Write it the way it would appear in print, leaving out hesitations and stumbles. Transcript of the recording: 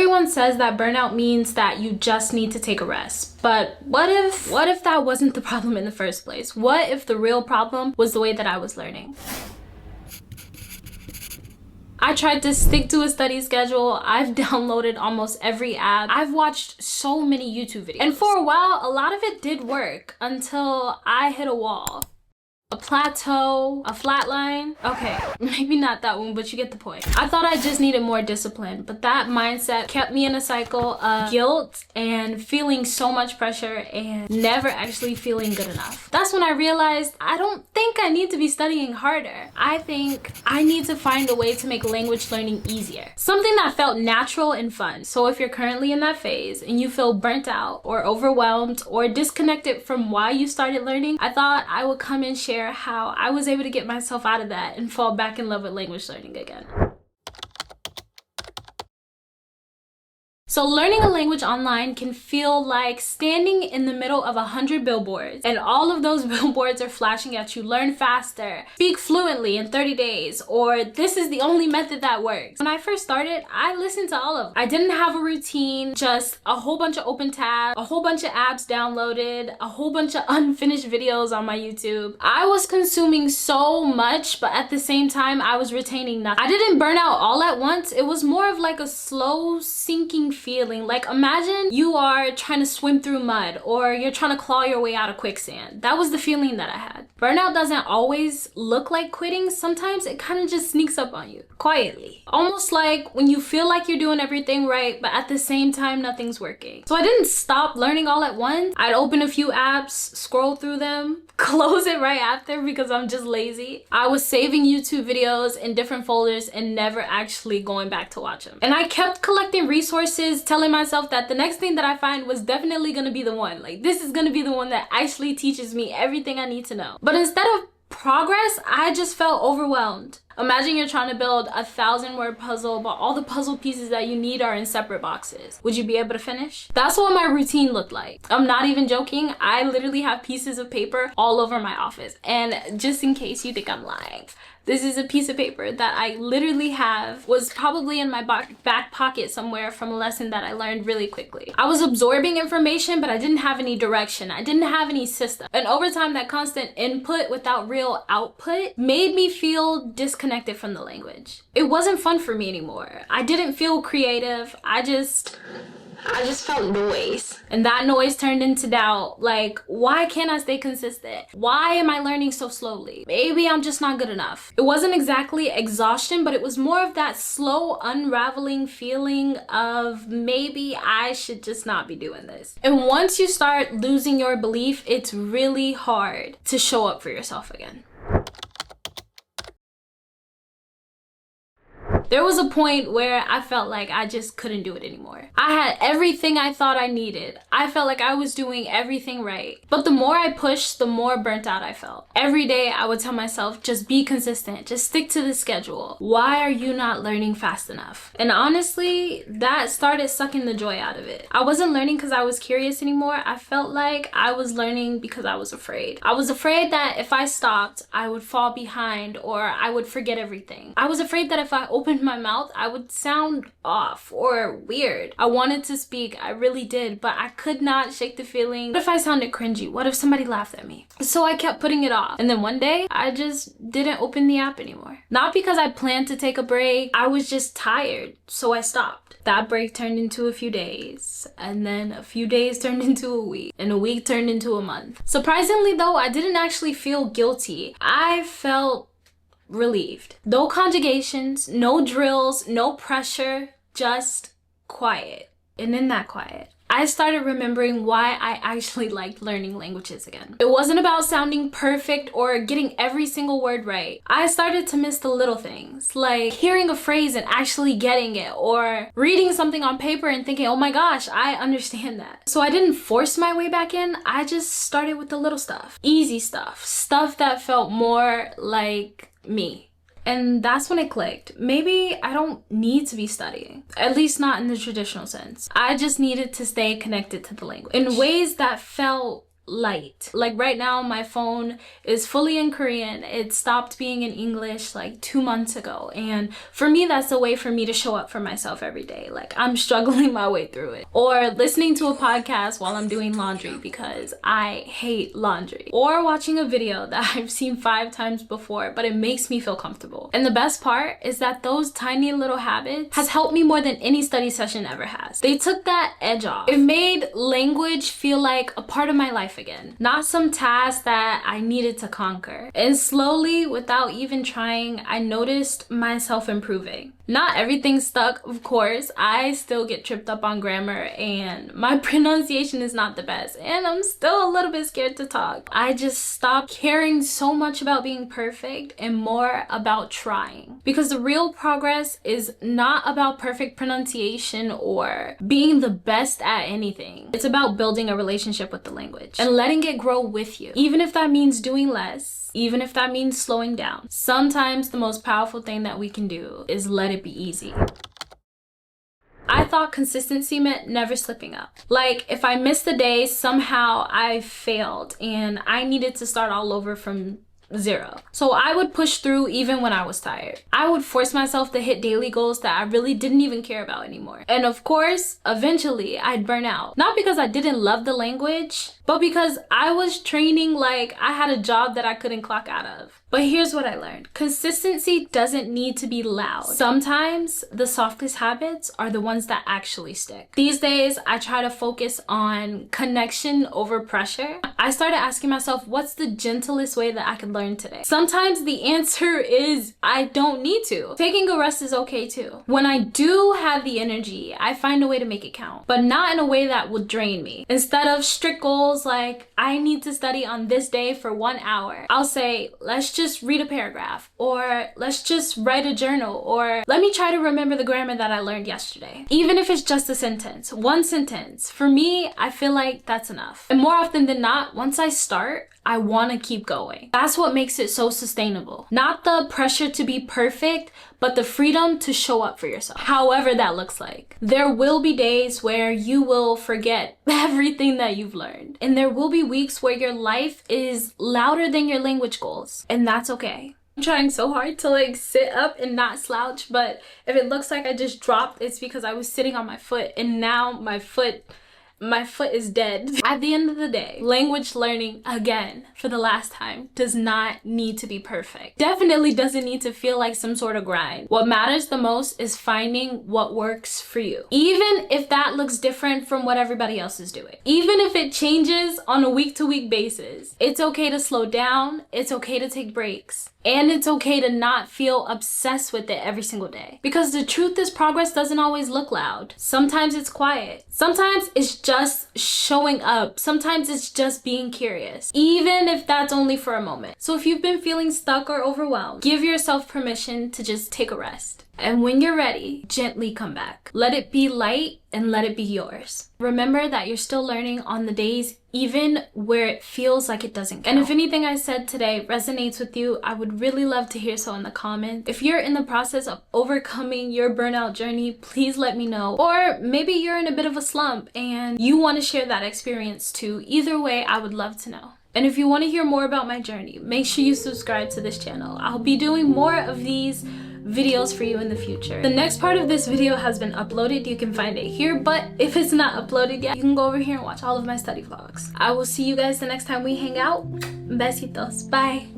Everyone says that burnout means that you just need to take a rest. But what if that wasn't the problem in the first place? What if the real problem was the way that I was learning? I tried to stick to a study schedule. I've downloaded almost every app. I've watched so many YouTube videos. And for a while, a lot of it did work until I hit a wall. A plateau, a flat line. Okay, maybe not that one, but you get the point. I thought I just needed more discipline, but that mindset kept me in a cycle of guilt and feeling so much pressure and never actually feeling good enough. That's when I realized I don't think I need to be studying harder. I think I need to find a way to make language learning easier. Something that felt natural and fun. So if you're currently in that phase and you feel burnt out or overwhelmed or disconnected from why you started learning, I thought I would come and share how I was able to get myself out of that and fall back in love with language learning again. So learning a language online can feel like standing in the middle of 100 billboards and all of those billboards are flashing at you, learn faster, speak fluently in 30 days, or this is the only method that works. When I first started, I listened to all of them. I didn't have a routine, just a whole bunch of open tabs, a whole bunch of apps downloaded, a whole bunch of unfinished videos on my YouTube. I was consuming so much, but at the same time, I was retaining nothing. I didn't burn out all at once. It was more of like a slow sinking feeling. Like imagine you are trying to swim through mud or you're trying to claw your way out of quicksand. That was the feeling that I had. Burnout doesn't always look like quitting. Sometimes it kind of just sneaks up on you quietly. Almost like when you feel like you're doing everything right, but at the same time, nothing's working. So I didn't stop learning all at once. I'd open a few apps, scroll through them, close it right after because I'm just lazy. I was saving YouTube videos in different folders and never actually going back to watch them. And I kept collecting resources, telling myself that the next thing that I find was definitely gonna be the one. Like this is gonna be the one that actually teaches me everything I need to know. But instead of progress, I just felt overwhelmed. Imagine you're trying to build a 1,000-word puzzle, but all the puzzle pieces that you need are in separate boxes. Would you be able to finish? That's what my routine looked like. I'm not even joking. I literally have pieces of paper all over my office. And just in case you think I'm lying, this is a piece of paper that I literally was probably in my back pocket somewhere from a lesson that I learned really quickly. I was absorbing information, but I didn't have any direction. I didn't have any system. And over time, that constant input without real output made me feel disconnected from the language. It wasn't fun for me anymore. I didn't feel creative. I just felt noise. And that noise turned into doubt. Like, why can't I stay consistent? Why am I learning so slowly? Maybe I'm just not good enough. It wasn't exactly exhaustion, but it was more of that slow unraveling feeling of maybe I should just not be doing this. And once you start losing your belief, it's really hard to show up for yourself again. There was a point where I felt like I just couldn't do it anymore. I had everything I thought I needed. I felt like I was doing everything right. But the more I pushed, the more burnt out I felt. Every day I would tell myself, just be consistent, just stick to the schedule. Why are you not learning fast enough? And honestly, that started sucking the joy out of it. I wasn't learning because I was curious anymore. I felt like I was learning because I was afraid. I was afraid that if I stopped, I would fall behind or I would forget everything. I was afraid that if I opened my mouth, I would sound off or weird. I wanted to speak, I really did, but I could not shake the feeling. What if I sounded cringy? What if somebody laughed at me? So I kept putting it off. And then one day, I just didn't open the app anymore. Not because I planned to take a break, I was just tired, so I stopped. That break turned into a few days, and then a few days turned into a week, and a week turned into a month. Surprisingly though, I didn't actually feel guilty. I felt relieved. No conjugations, no drills, no pressure, just quiet. And in that quiet, I started remembering why I actually liked learning languages again. It wasn't about sounding perfect or getting every single word right. I started to miss the little things, like hearing a phrase and actually getting it, or reading something on paper and thinking, oh my gosh, I understand that. So I didn't force my way back in. I just started with the little stuff, easy stuff, stuff that felt more like me. And that's when it clicked. Maybe I don't need to be studying, at least not in the traditional sense. I just needed to stay connected to the language in ways that felt light. Like right now, my phone is fully in Korean. It stopped being in English like 2 months ago. And for me, that's a way for me to show up for myself every day. Like I'm struggling my way through it. Or listening to a podcast while I'm doing laundry because I hate laundry. Or watching a video that I've seen 5 times before, but it makes me feel comfortable. And the best part is that those tiny little habits has helped me more than any study session ever has. They took that edge off. It made language feel like a part of my life again, not some task that I needed to conquer. And slowly, without even trying, I noticed myself improving. Not everything stuck, of course. I still get tripped up on grammar and my pronunciation is not the best, and I'm still a little bit scared to talk. I just stopped caring so much about being perfect and more about trying, because the real progress is not about perfect pronunciation or being the best at anything. It's about building a relationship with the language and letting it grow with you, even if that means doing less, even if that means slowing down. Sometimes the most powerful thing that we can do is let it be easy. I thought consistency meant never slipping up. Like if I missed a day, somehow I failed and I needed to start all over from zero. So I would push through even when I was tired. I would force myself to hit daily goals that I really didn't even care about anymore. And of course, eventually I'd burn out. Not because I didn't love the language, but because I was training like I had a job that I couldn't clock out of. But here's what I learned. Consistency doesn't need to be loud. Sometimes the softest habits are the ones that actually stick. These days, I try to focus on connection over pressure. I started asking myself, what's the gentlest way that I can learn today? Sometimes the answer is I don't need to. Taking a rest is okay too. When I do have the energy, I find a way to make it count, but not in a way that will drain me. Instead of strict goals like I need to study on this day for 1 hour, I'll say, let's just read a paragraph, or let's just write a journal, or let me try to remember the grammar that I learned yesterday. Even if it's just a sentence, 1 sentence, for me, I feel like that's enough. And more often than not, once I start, I want to keep going. That's what makes it so sustainable. Not the pressure to be perfect, but the freedom to show up for yourself, however that looks like. There will be days where you will forget everything that you've learned. And there will be weeks where your life is louder than your language goals. And that's okay. I'm trying so hard to like sit up and not slouch, but if it looks like I just dropped, it's because I was sitting on my foot and now my foot is dead. At the end of the day, language learning, again, for the last time, does not need to be perfect. Definitely doesn't need to feel like some sort of grind. What matters the most is finding what works for you. Even if that looks different from what everybody else is doing. Even if it changes on a week-to-week basis. It's okay to slow down. It's okay to take breaks. And it's okay to not feel obsessed with it every single day. Because the truth is, progress doesn't always look loud. Sometimes it's quiet. Sometimes it's just showing up. Sometimes it's just being curious. Even if that's only for a moment. So if you've been feeling stuck or overwhelmed, give yourself permission to just take a rest. And when you're ready, gently come back. Let it be light and let it be yours. Remember that you're still learning on the days even where it feels like it doesn't count. And if anything I said today resonates with you, I would really love to hear so in the comments. If you're in the process of overcoming your burnout journey, please let me know. Or maybe you're in a bit of a slump and you want to share that experience too. Either way, I would love to know. And if you want to hear more about my journey, make sure you subscribe to this channel. I'll be doing more of these videos for you in the future. The next part of this video has been uploaded. You can find it here, but if it's not uploaded yet, you can go over here and watch all of my study vlogs. I will see you guys the next time we hang out. Besitos. Bye.